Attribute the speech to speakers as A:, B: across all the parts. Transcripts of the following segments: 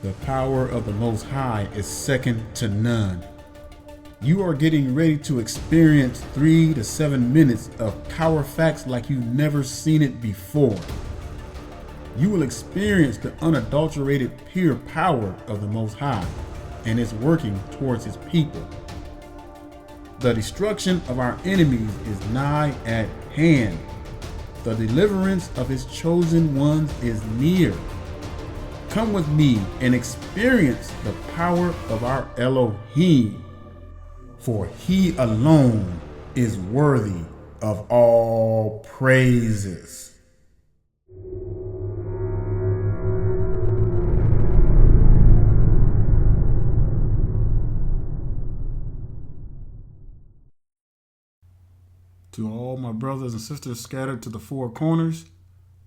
A: The power of the Most High is second to none. You are getting ready to experience 3 to 7 minutes of power facts like you've never seen it before. You will experience the unadulterated pure power of the Most High and its working towards his people. The destruction of our enemies is nigh at hand. The deliverance of his chosen ones is near. Come with me and experience the power of our Elohim, for he alone is worthy of all praises. To all my brothers and sisters scattered to the four corners,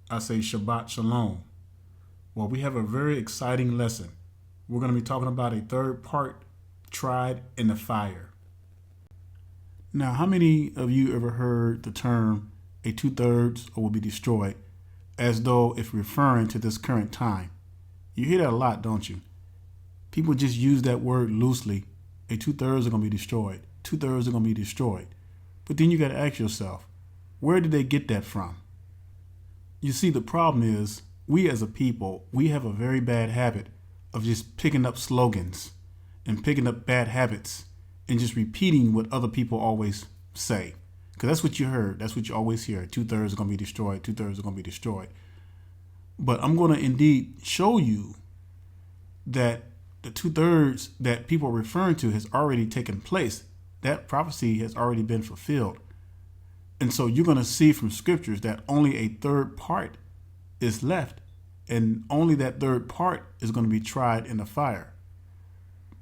A: I say Shabbat Shalom. Well, we have a very exciting lesson. We're going to be talking about a third part tried in the fire. Now, how many of you ever heard the term a 2/3 will be destroyed as though it's referring to this current time? You hear that a lot, don't you? People just use that word loosely. A 2/3 are going to be destroyed. 2/3 are going to be destroyed. But then you got to ask yourself, where did they get that from? You see, the problem is, we as a people, we have a very bad habit of just picking up slogans and picking up bad habits and just repeating what other people always say. Because that's what you heard. That's what you always hear. 2/3 are going to be destroyed. 2/3 are going to be destroyed. But I'm going to indeed show you that the 2/3 that people are referring to has already taken place. That prophecy has already been fulfilled. And so you're going to see from scriptures that only a third part is left, and only that third part is going to be tried in the fire.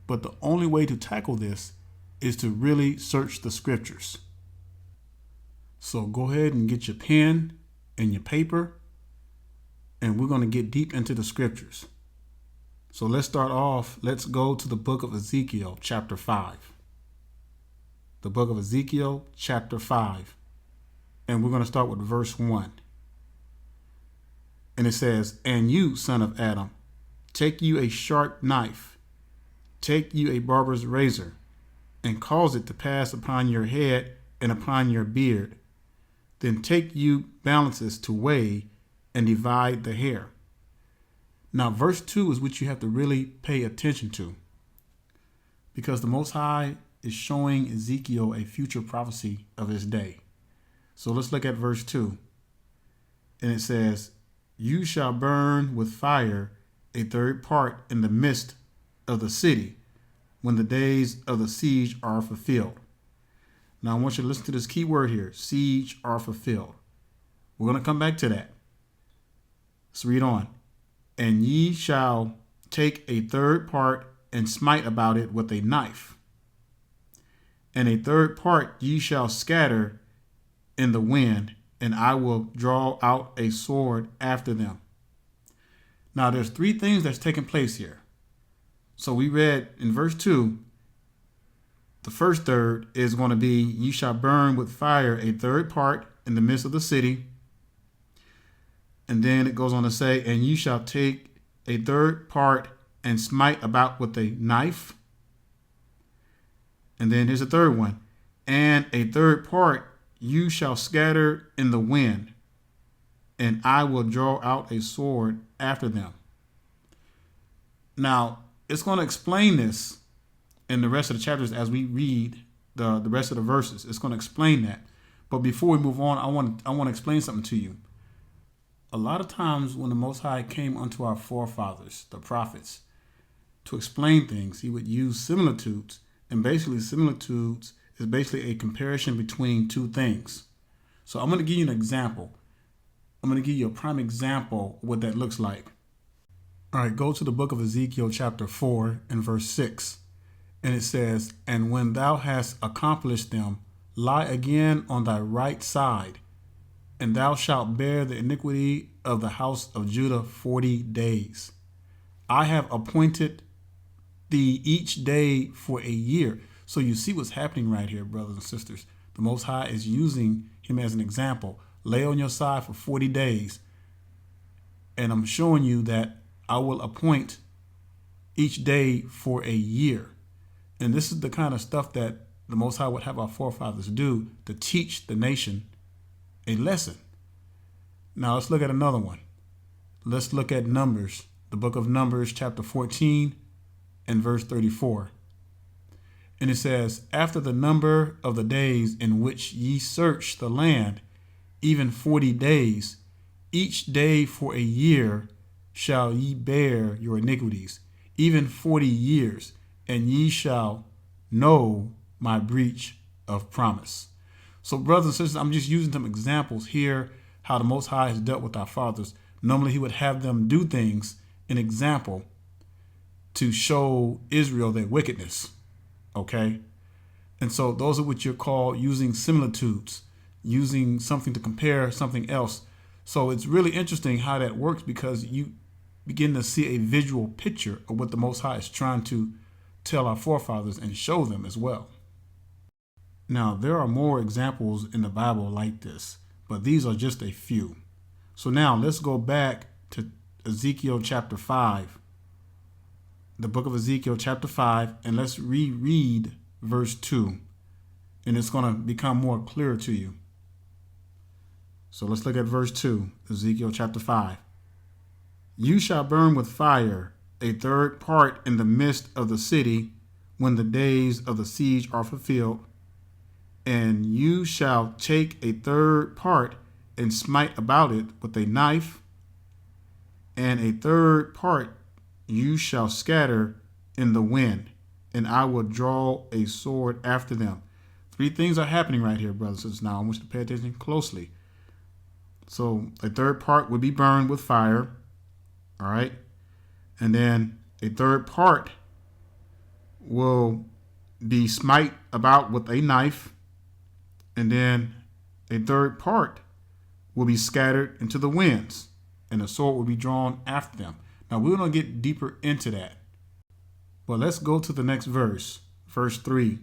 A: But the only way to tackle this is to really search the scriptures. So go ahead and get your pen and your paper, and we're going to get deep into the scriptures. So let's start off. Let's go to the book of Ezekiel, chapter 5. The book of Ezekiel, chapter 5. And we're going to start with verse 1. And it says, "And you, son of Adam, take you a sharp knife, take you a barber's razor, and cause it to pass upon your head and upon your beard. Then take you balances to weigh and divide the hair." Now, verse 2 is what you have to really pay attention to, because the Most High is showing Ezekiel a future prophecy of his day. So let's look at verse 2. And it says, "You shall burn with fire a third part in the midst of the city when the days of the siege are fulfilled." Now I want you to listen to this key word here, siege are fulfilled. We're going to come back to that. Let's read on. "And ye shall take a third part and smite about it with a knife. And a third part ye shall scatter in the wind, and I will draw out a sword after them." Now there's three things that's taking place here. So we read in verse 2, the first third is going to be, "You shall burn with fire a third part in the midst of the city." And then it goes on to say, "And you shall take a third part and smite about with a knife." And then here's the third one. "And a third part you shall scatter in the wind, and I will draw out a sword after them." Now, it's going to explain this in the rest of the chapters as we read the rest of the verses. It's going to explain that. But before we move on, I want to explain something to you. A lot of times when the Most High came unto our forefathers, the prophets, to explain things, he would use similitudes. And basically, similitudes is basically a comparison between two things. So I'm going to give you an example. I'm going to give you a prime example of what that looks like. All right, go to the book of Ezekiel chapter 4 and verse 6. And it says, "And when thou hast accomplished them, lie again on thy right side, and thou shalt bear the iniquity of the house of Judah 40 days. I have appointed thee each day for a year." So you see what's happening right here, brothers and sisters. The Most High is using him as an example. Lay on your side for 40 days. And I'm showing you that I will appoint each day for a year. And this is the kind of stuff that the Most High would have our forefathers do to teach the nation a lesson. Now let's look at another one. Let's look at Numbers, the book of Numbers, chapter 14 and verse 34. And it says, after the number of the days in which ye search the land, even 40 days, each day for a year shall ye bear your iniquities, even 40 years, and ye shall know my breach of promise. So brothers and sisters, I'm just using some examples here, how the Most High has dealt with our fathers. Normally he would have them do things, an example, to show Israel their wickedness. Okay? And so those are what you're called using similitudes, using something to compare something else. So it's really interesting how that works, because you begin to see a visual picture of what the Most High is trying to tell our forefathers and show them as well. Now, there are more examples in the Bible like this, but these are just a few. So now let's go back to Ezekiel chapter 5, the book of Ezekiel chapter 5, and let's reread verse 2, and it's going to become more clear to you. So let's look at verse 2, Ezekiel chapter 5. You shall burn with fire a third part in the midst of the city when the days of the siege are fulfilled, and you shall take a third part and smite about it with a knife, and a third part you shall scatter in the wind, and I will draw a sword after them. Three things are happening right here, brothers and sisters. Now I want you to pay attention closely. So a third part would be burned with fire, all right? And then a third part will be smite about with a knife, and then a third part will be scattered into the winds, and a sword will be drawn after them. Now, we're going to get deeper into that. But let's go to the next verse, verse 3.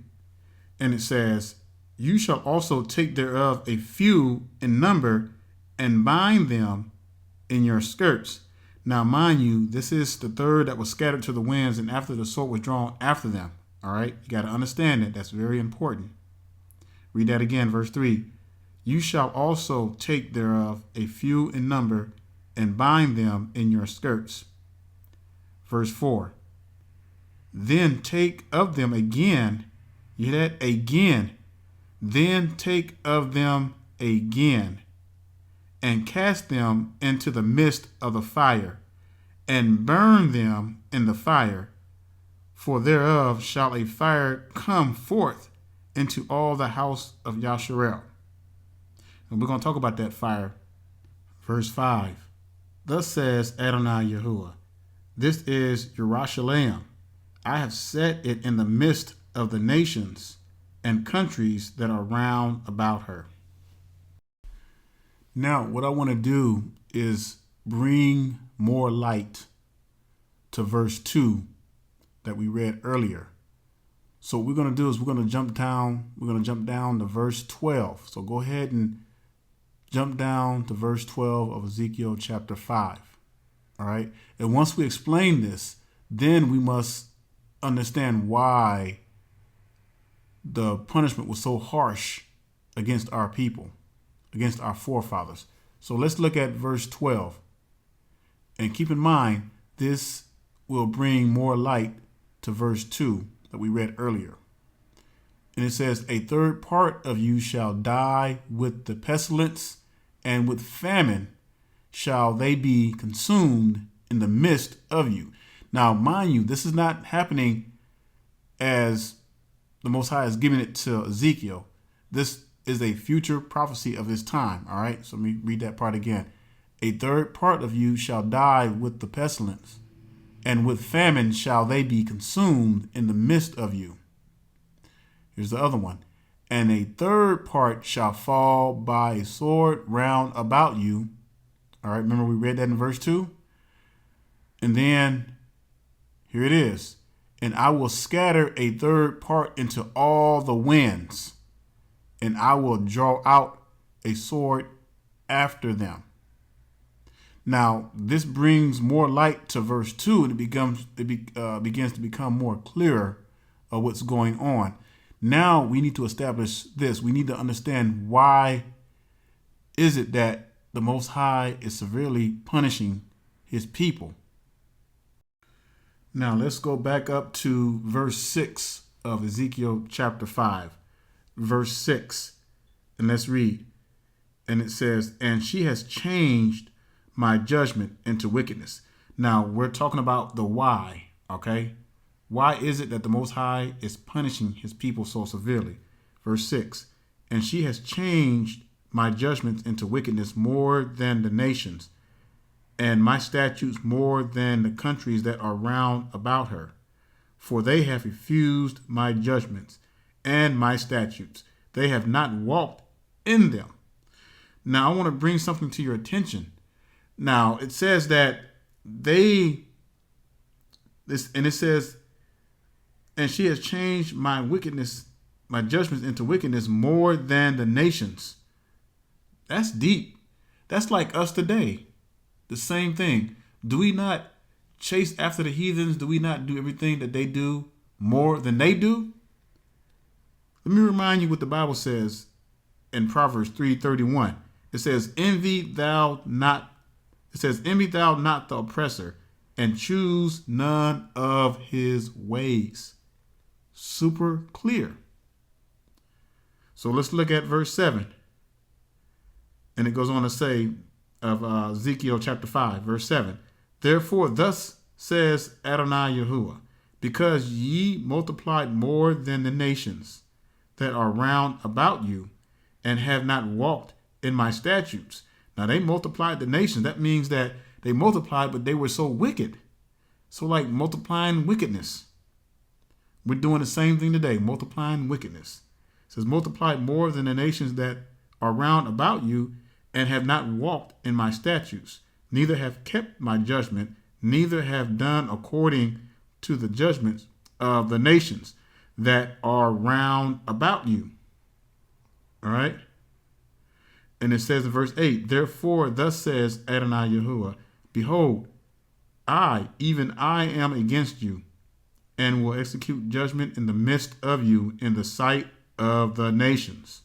A: And it says, you shall also take thereof a few in number and bind them in your skirts. Now, mind you, this is the third that was scattered to the winds, and after the sword was drawn after them. All right, you got to understand it. That's very important. Read that again, verse 3. You shall also take thereof a few in number and bind them in your skirts. Verse 4. Then take of them again. You hear that? Again. Then take of them again and cast them into the midst of the fire and burn them in the fire. For thereof shall a fire come forth into all the house of Yasharel. And we're going to talk about that fire. Verse 5. Thus says Adonai Yahuwah, this is Yerushalayim. I have set it in the midst of the nations and countries that are round about her. Now, what I want to do is bring more light to verse 2 that we read earlier. So what we're going to do is we're going to jump down to verse 12. So go ahead and jump down to verse 12 of Ezekiel chapter 5. All right. And once we explain this, then we must understand why the punishment was so harsh against our people, against our forefathers. So let's look at verse 12. And keep in mind, this will bring more light to verse 2 that we read earlier. And it says, a third part of you shall die with the pestilence, and with famine shall they be consumed in the midst of you. Now, mind you, this is not happening as the Most High is giving it to Ezekiel. This is a future prophecy of his time. All right, so let me read that part again. A third part of you shall die with the pestilence, and with famine shall they be consumed in the midst of you. Here's the other one. And a third part shall fall by a sword round about you. All right, remember we read that in verse 2? And then here it is. And I will scatter a third part into all the winds, and I will draw out a sword after them. Now, this brings more light to verse 2, and begins to become more clearer of what's going on. Now we need to establish this. We need to understand why is it that the Most High is severely punishing his people. Now let's go back up to verse 6 of Ezekiel chapter 5. Verse 6, and let's read. And it says, and she has changed my judgment into wickedness. Now we're talking about the why, okay? Why is it that the Most High is punishing his people so severely? Verse 6, and she has changed my judgments into wickedness more than the nations, and my statutes more than the countries that are round about her. For they have refused my judgments and my statutes. They have not walked in them. Now I want to bring something to your attention. Now it says that and it says, and she has changed my wickedness, my judgments into wickedness more than the nations. That's deep. That's like us today. The same thing. Do we not chase after the heathens? Do we not do everything that they do more than they do? Let me remind you what the Bible says in Proverbs 3:31. It says, envy thou not the oppressor, and choose none of his ways. Super clear. So let's look at verse 7. And it goes on to say of Ezekiel chapter 5, verse 7. Therefore, thus says Adonai Yahuwah, because ye multiplied more than the nations that are round about you, and have not walked in my statutes. Now they multiplied the nations. That means that they multiplied, but they were so wicked. So like multiplying wickedness. We're doing the same thing today, multiplying wickedness. It says, multiplied more than the nations that are round about you, and have not walked in my statutes, neither have kept my judgment, neither have done according to the judgments of the nations that are round about you. All right. And it says in verse 8, therefore, thus says Adonai Yahuwah, behold, I, even I, am against you, and will execute judgment in the midst of you in the sight of the nations.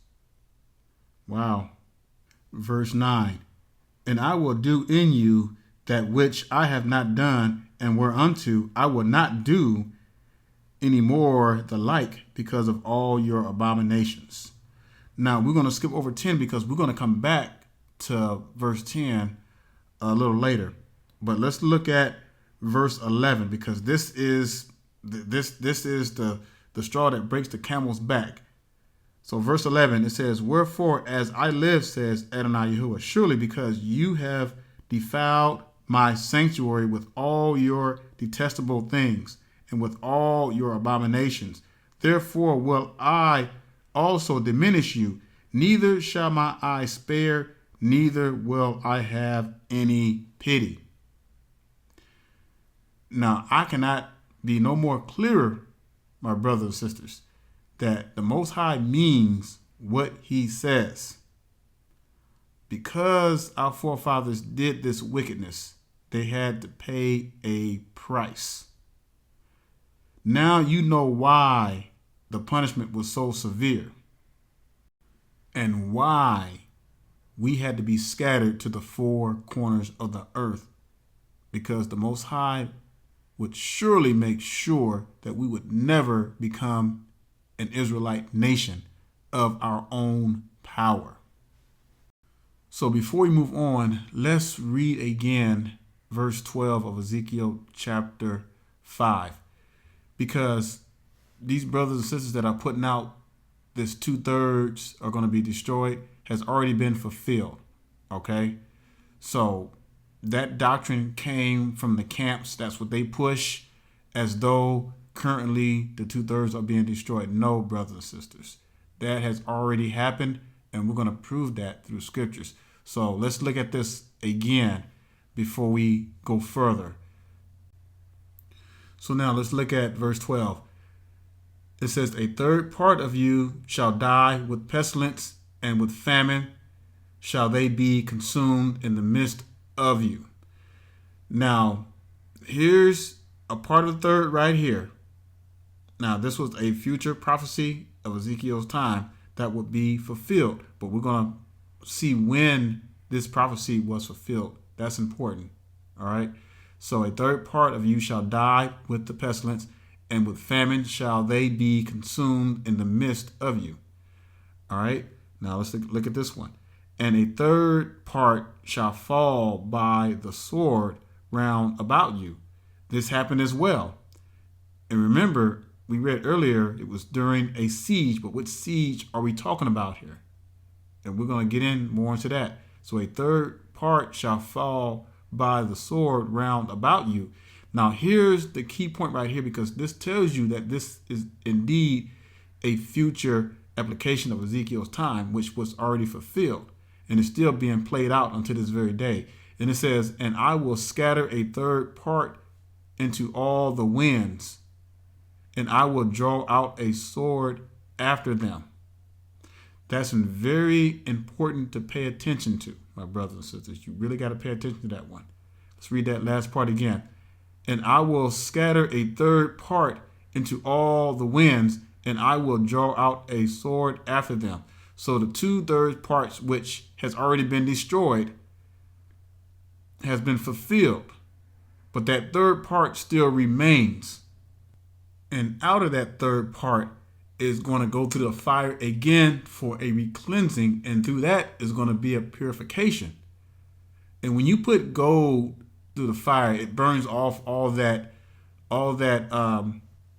A: Wow. Verse 9, and I will do in you that which I have not done, and whereunto I will not do any more the like, because of all your abominations. Now we're going to skip over 10 because we're going to come back to verse 10 a little later. But let's look at verse 11, because this is the straw that breaks the camel's back. So verse 11, it says, wherefore, as I live, says Adonai Yahuwah, surely because you have defiled my sanctuary with all your detestable things and with all your abominations, therefore will I also diminish you, neither shall my eye spare, neither will I have any pity. Now, I cannot be no more clearer, my brothers and sisters, that the Most High means what he says. Because our forefathers did this wickedness, they had to pay a price. Now you know why the punishment was so severe and why we had to be scattered to the four corners of the earth, because the Most High would surely make sure that we would never become an Israelite nation of our own power. So before we move on, let's read again verse 12 of Ezekiel chapter 5, because these brothers and sisters that are putting out this 2/3 are going to be destroyed has already been fulfilled. Okay. So that doctrine came from the camps. That's what they push, as though currently the 2/3 are being destroyed. No, brothers and sisters, that has already happened, and we're going to prove that through scriptures. So let's look at this again before we go further. So now let's look at verse 12. It says, a third part of you shall die with pestilence, and with famine shall they be consumed in the midst of you. Now, here's a part of the third right here. Now, this was a future prophecy of Ezekiel's time that would be fulfilled, but we're going to see when this prophecy was fulfilled. That's important. All right. So a third part of you shall die with the pestilence, and with famine shall they be consumed in the midst of you. All right. Now let's look at this one. And a third part shall fall by the sword round about you. This happened as well. And remember, we read earlier it was during a siege, but which siege are we talking about here? And we're going to get in more into that. So a third part shall fall by the sword round about you. Now here's the key point right here, because this tells you that this is indeed a future application of Ezekiel's time, which was already fulfilled and is still being played out until this very day. And it says, and I will scatter a third part into all the winds, and I will draw out a sword after them. That's very important to pay attention to, my brothers and sisters. You really got to pay attention to that one. Let's read that last part again. And I will scatter a third part into all the winds, and I will draw out a sword after them. So the 2/3 parts which has already been destroyed has been fulfilled, but that third part still remains. And out of that third part is going to go through the fire again for a recleansing, and through that is going to be a purification. And when you put gold through the fire, it burns off all that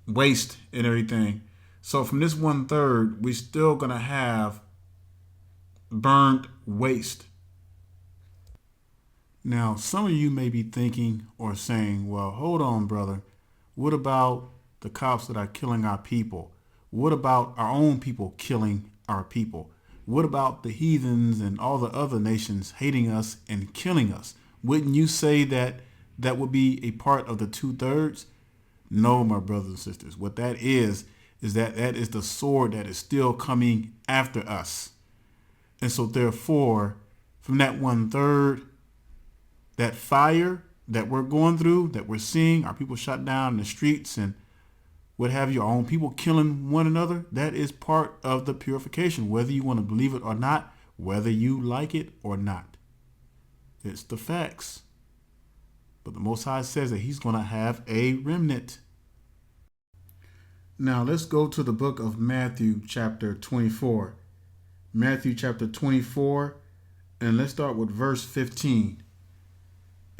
A: waste and everything. So from this 1/3, we're still going to have burnt waste. Now, some of you may be thinking or saying, well, hold on, brother. What about the cops that are killing our people? What about our own people killing our people? What about the heathens and all the other nations hating us and killing us? Wouldn't you say that that would be a part of the 2/3? No, my brothers and sisters. What that is that is the sword that is still coming after us. And so therefore, from that 1/3, that fire that we're going through, that we're seeing, our people shot down in the streets and what have you, our own people killing one another, that is part of the purification, whether you want to believe it or not, whether you like it or not. It's the facts. But the Most High says that he's going to have a remnant. Now let's go to the book of Matthew chapter 24. Matthew chapter 24, and let's start with verse 15.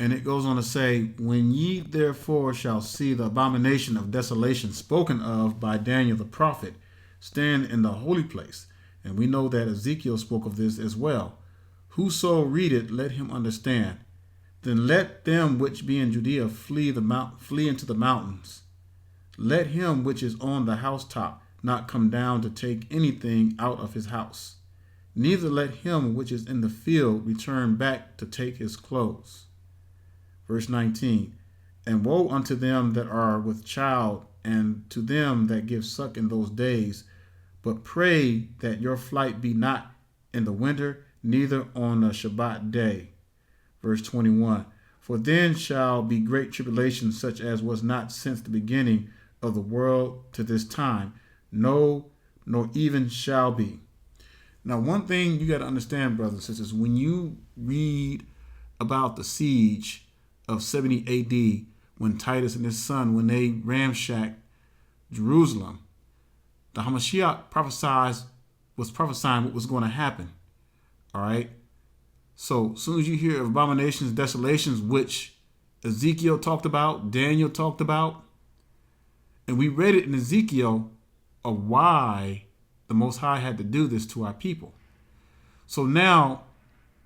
A: And it goes on to say, when ye therefore shall see the abomination of desolation spoken of by Daniel the prophet stand in the holy place, and we know that Ezekiel spoke of this as well. Whoso readeth, let him understand. Then let them which be in Judea flee into the mountains. Let him which is on the housetop not come down to take anything out of his house. Neither let him which is in the field return back to take his clothes. Verse 19, and woe unto them that are with child, and to them that give suck in those days. But pray that your flight be not in the winter, neither on a Shabbat day. Verse 21, for then shall be great tribulation, such as was not since the beginning of the world to this time, no, nor even shall be. Now, one thing you got to understand, brothers and sisters, when you read about the siege of 70 AD, when Titus and his son, when they ramshacked Jerusalem, the Hamashiach was prophesying what was going to happen. All right. So as soon as you hear of abominations, desolations, which Ezekiel talked about, Daniel talked about, and we read it in Ezekiel of why the Most High had to do this to our people. So now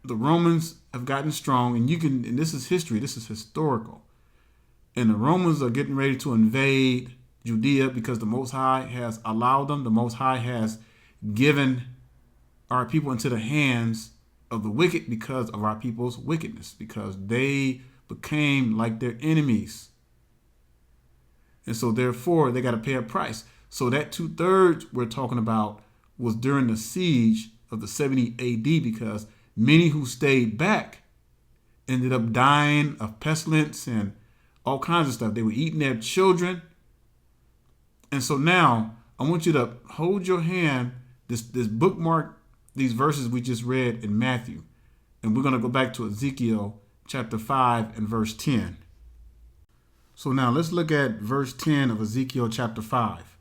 A: the Romans have gotten strong, and this is history, this is historical. And the Romans are getting ready to invade Judea because the Most High has allowed them. The Most High has given our people into the hands of the wicked because of our people's wickedness, because they became like their enemies. And so therefore they got to pay a price. So that 2/3 we're talking about was during the siege of the 70 AD, because many who stayed back ended up dying of pestilence and all kinds of stuff. They were eating their children. And so now I want you to hold your hand, this bookmark, these verses we just read in Matthew. And we're going to go back to Ezekiel chapter 5 and verse 10. So now let's look at verse 10 of Ezekiel chapter 5.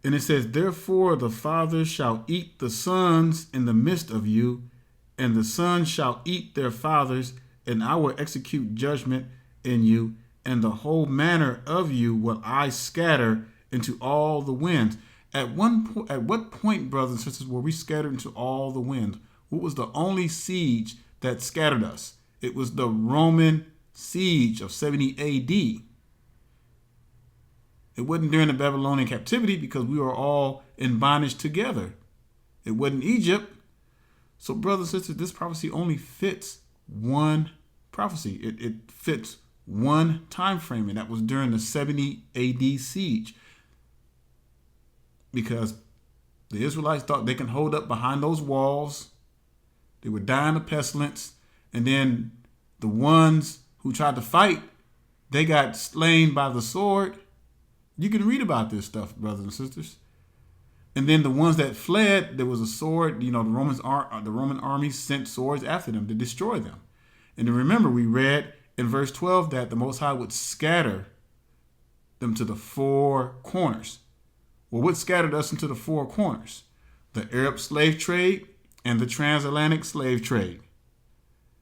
A: And it says, therefore the fathers shall eat the sons in the midst of you, and the sons shall eat their fathers, and I will execute judgment in you, and the whole manner of you will I scatter into all the winds. At what point, brothers and sisters, were we scattered into all the winds? What was the only siege that scattered us? It was the Roman siege of 70 AD. It wasn't during the Babylonian captivity because we were all in bondage together. It wasn't Egypt. So, brothers and sisters, this prophecy only fits one prophecy. It fits one time frame, and that was during the 70 AD siege. Because the Israelites thought they can hold up behind those walls. They were dying of pestilence. And then the ones who tried to fight, they got slain by the sword. You can read about this stuff, brothers and sisters. And then the ones that fled, there was a sword. The Roman army sent swords after them to destroy them. And then remember, we read in verse 12 that the Most High would scatter them to the four corners. Well, what scattered us into the four corners? The Arab slave trade and the transatlantic slave trade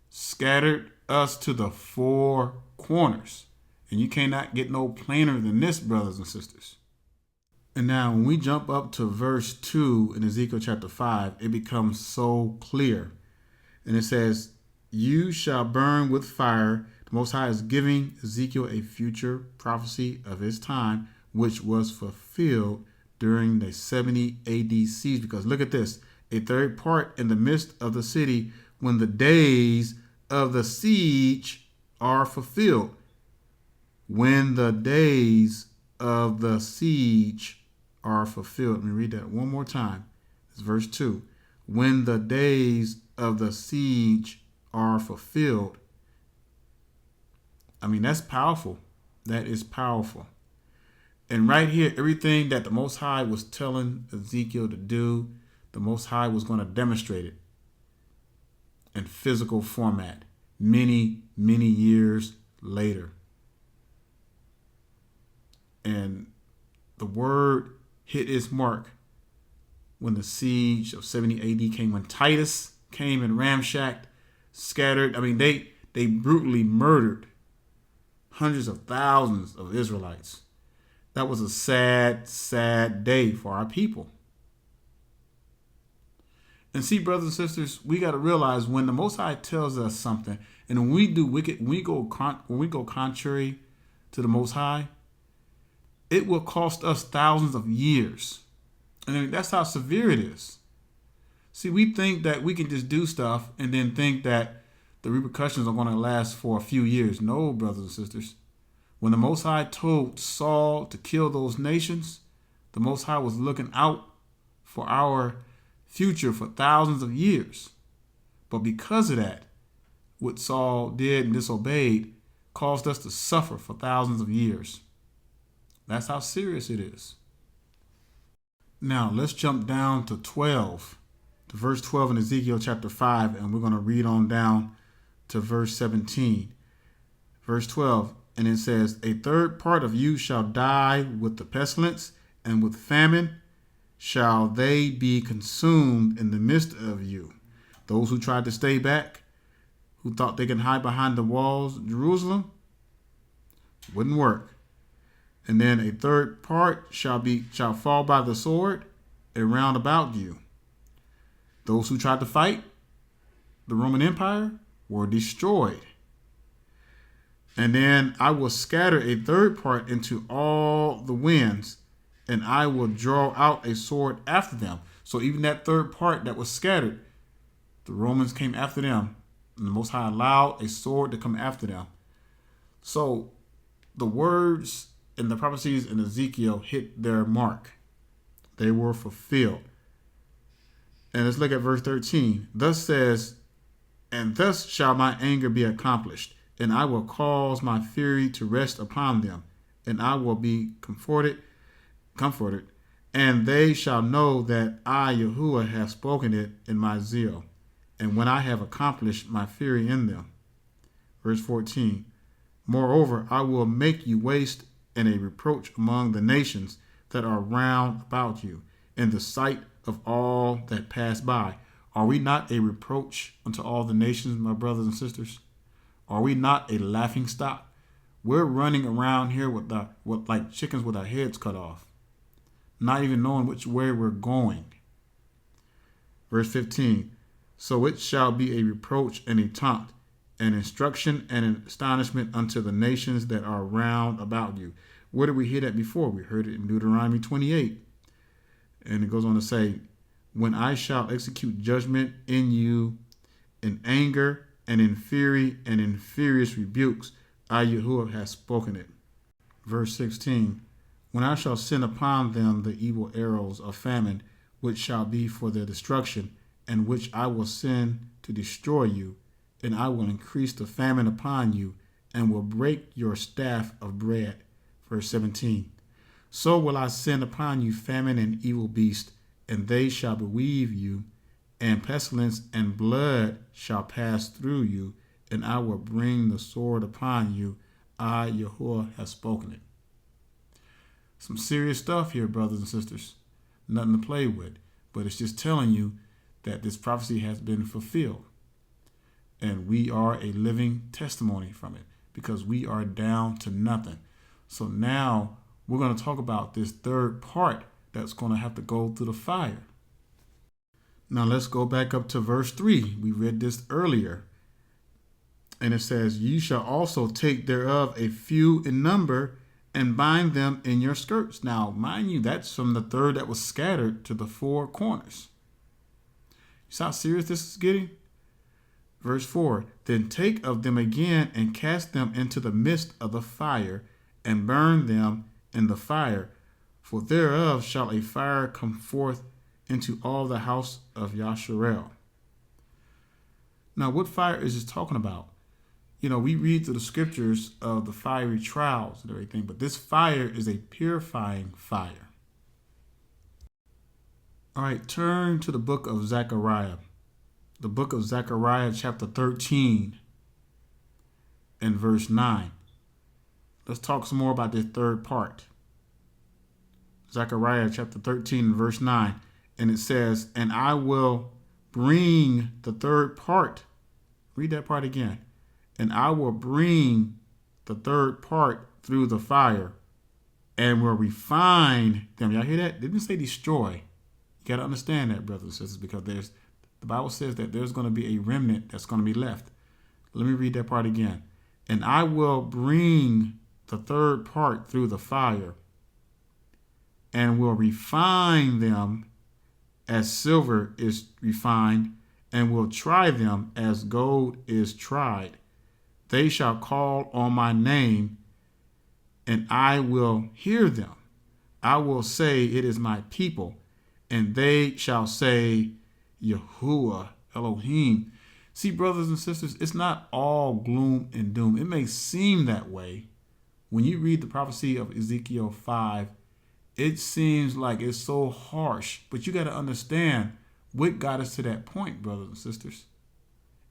A: scattered us to the four corners. And you cannot get no plainer than this, brothers and sisters. And now when we jump up to verse 2 in Ezekiel chapter 5, it becomes so clear. And it says, you shall burn with fire. The Most High is giving Ezekiel a future prophecy of his time, which was fulfilled during the 70 AD siege. Because look at this, a third part in the midst of the city when the days of the siege are fulfilled. When the days of the siege are fulfilled. Let me read that one more time. It's verse 2. When the days of the siege are fulfilled. I mean, that's powerful. That is powerful. And right here, everything that the Most High was telling Ezekiel to do, the Most High was going to demonstrate it in physical format many, many years later. And the word hit its mark when the siege of 70 AD came, when Titus came and ramshacked, scattered. I mean, they brutally murdered hundreds of thousands of Israelites. That was a sad, sad day for our people. And see, brothers and sisters, we got to realize when the Most High tells us something, and when we do wicked, when we go contrary to the Most High, it will cost us thousands of years. And I mean, that's how severe it is. See, we think that we can just do stuff and then think that the repercussions are going to last for a few years. No, brothers and sisters. When the Most High told Saul to kill those nations, the Most High was looking out for our future for thousands of years. But because of that, what Saul did and disobeyed caused us to suffer for thousands of years. That's how serious it is. Now, let's jump down to verse 12 in Ezekiel chapter 5, and we're going to read on down to verse 17. Verse 12, and it says, a third part of you shall die with the pestilence, and with famine shall they be consumed in the midst of you. Those who tried to stay back, who thought they can hide behind the walls of Jerusalem, wouldn't work. And then a third part shall fall by the sword around about you. Those who tried to fight the Roman Empire were destroyed. And then I will scatter a third part into all the winds, and I will draw out a sword after them. So even that third part that was scattered, the Romans came after them, and the Most High allowed a sword to come after them. So the words and the prophecies in Ezekiel hit their mark. They were fulfilled. And let's look at verse 13. Thus says And thus shall my anger be accomplished, and I will cause my fury to rest upon them, and I will be comforted, and they shall know that I, Yahuwah, have spoken it in my zeal, and when I have accomplished my fury in them. Verse 14, moreover, I will make you waste and a reproach among the nations that are round about you, in the sight of all that pass by. Are we not a reproach unto all the nations, my brothers and sisters? Are we not a laughing stock? We're running around here with like chickens with our heads cut off, not even knowing which way we're going. Verse 15, so it shall be a reproach and a taunt, an instruction and an astonishment unto the nations that are round about you. Where did we hear that before? We heard it in Deuteronomy 28. And it goes on to say, when I shall execute judgment in you in anger and in fury and in furious rebukes, I, Yahuwah, have spoken it. Verse 16, when I shall send upon them the evil arrows of famine, which shall be for their destruction, and which I will send to destroy you, and I will increase the famine upon you, and will break your staff of bread. Verse 17, so will I send upon you famine and evil beasts, and they shall bereave you, and pestilence and blood shall pass through you, and I will bring the sword upon you. I, Yahuwah, have spoken it. Some serious stuff here, brothers and sisters. Nothing to play with, but it's just telling you that this prophecy has been fulfilled. And we are a living testimony from it, because we are down to nothing. So now we're going to talk about this third part that's going to have to go through the fire. Now let's go back up to verse 3. We read this earlier. And it says, you shall also take thereof a few in number and bind them in your skirts. Now, mind you, that's from the third that was scattered to the four corners. You see how serious this is getting? Verse 4, then take of them again and cast them into the midst of the fire and burn them in the fire. For thereof shall a fire come forth into all the house of Yasharel. Now, what fire is this talking about? You know, we read through the scriptures of the fiery trials and everything, but this fire is a purifying fire. All right, turn to the book of Zechariah. The book of Zechariah, chapter 13 and verse 9. Let's talk some more about this third part. Zechariah chapter 13 and verse 9. And it says, and I will bring the third part. Read that part again. And I will bring the third part through the fire and will refine them. Y'all hear that? It didn't say destroy. You got to understand that, brothers and sisters, because the Bible says that there's going to be a remnant that's going to be left. Let me read that part again. And I will bring the third part through the fire and will refine them as silver is refined, and will try them as gold is tried. They shall call on my name, and I will hear them. I will say, it is my people, and they shall say, Yahuwah Elohim. See, brothers and sisters, it's not all gloom and doom. It may seem that way. When you read the prophecy of Ezekiel 5, it seems like it's so harsh, but you got to understand what got us to that point, brothers and sisters.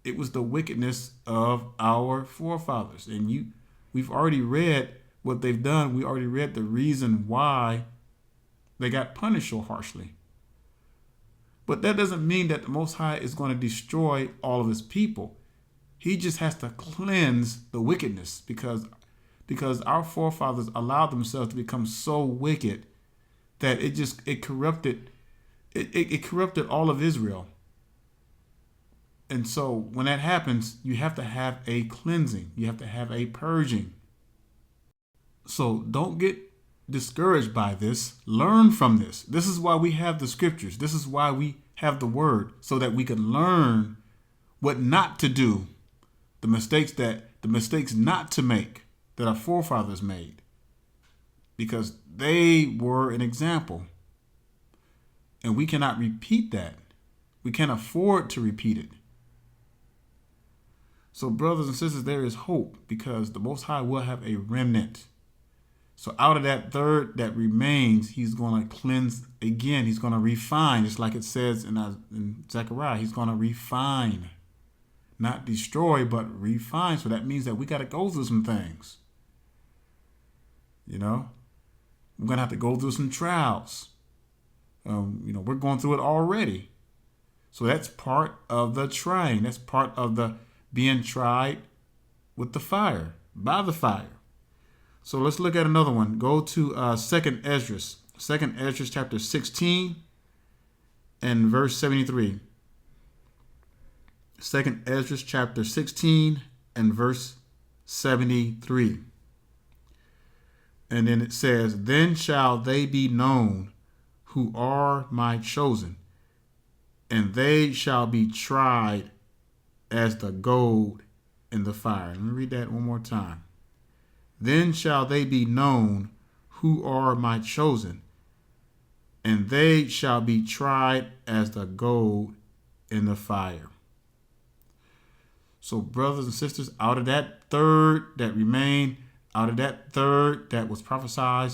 A: It was the wickedness of our forefathers. And we've already read what they've done. We already read the reason why they got punished so harshly. But that doesn't mean that the Most High is going to destroy all of his people. He just has to cleanse the wickedness because our forefathers allowed themselves to become so wicked that it corrupted all of Israel. And so when that happens, you have to have a cleansing. You have to have a purging. So don't get discouraged by this. Learn from this. This is why we have the scriptures. This is why we have the word, so that we can learn what not to do, the mistakes not to make that our forefathers made, because they were an example. And we cannot repeat that. We can't afford to repeat it. So, brothers and sisters, there is hope because the Most High will have a remnant. So out of that third that remains, he's going to cleanse again. He's going to refine, just like it says in Zechariah. He's going to refine, not destroy, but refine. So that means that we got to go through some things. You know, we're going to have to go through some trials. We're going through it already. So that's part of the trying. That's part of the being tried with the fire, by the fire. So let's look at another one. Go to 2nd Esdras. 2nd Esdras chapter 16 and verse 73. 2nd Esdras chapter 16 and verse 73. And then it says, "Then shall they be known who are my chosen, and they shall be tried as the gold in the fire." Let me read that one more time. "Then shall they be known who are my chosen, and they shall be tried as the gold in the fire." So, brothers and sisters, out of that third that remained, out of that third that was prophesied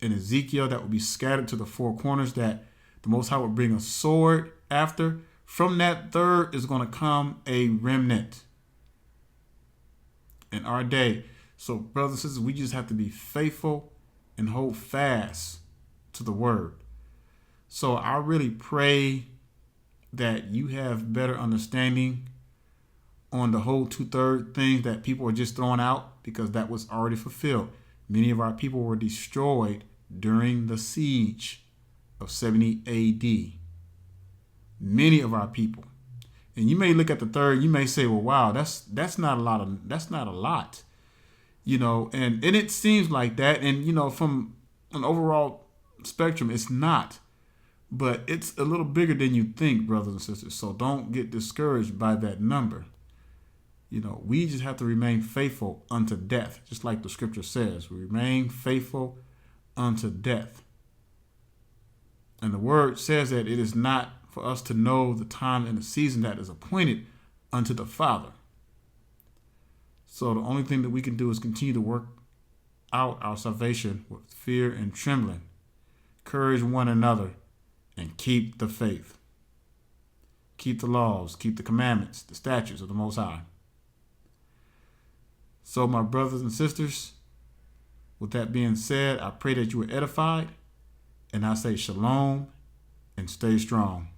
A: in Ezekiel that would be scattered to the four corners, that the Most High would bring a sword after, from that third is going to come a remnant in our day. So, brothers and sisters, we just have to be faithful and hold fast to the word. So I really pray that you have better understanding on the whole 2/3 thing that people are just throwing out, because that was already fulfilled. Many of our people were destroyed during the siege of 70 AD. Many of our people. And you may look at the third, you may say, well, wow, that's not a lot. And it seems like that. And, from an overall spectrum, it's not. But it's a little bigger than you think, brothers and sisters. So don't get discouraged by that number. We just have to remain faithful unto death, just like the scripture says. We remain faithful unto death. And the word says that it is not for us to know the time and the season that is appointed unto the Father. So the only thing that we can do is continue to work out our salvation with fear and trembling, encourage one another, and keep the faith. Keep the laws, keep the commandments, the statutes of the Most High. So my brothers and sisters, with that being said, I pray that you were edified, and I say shalom and stay strong.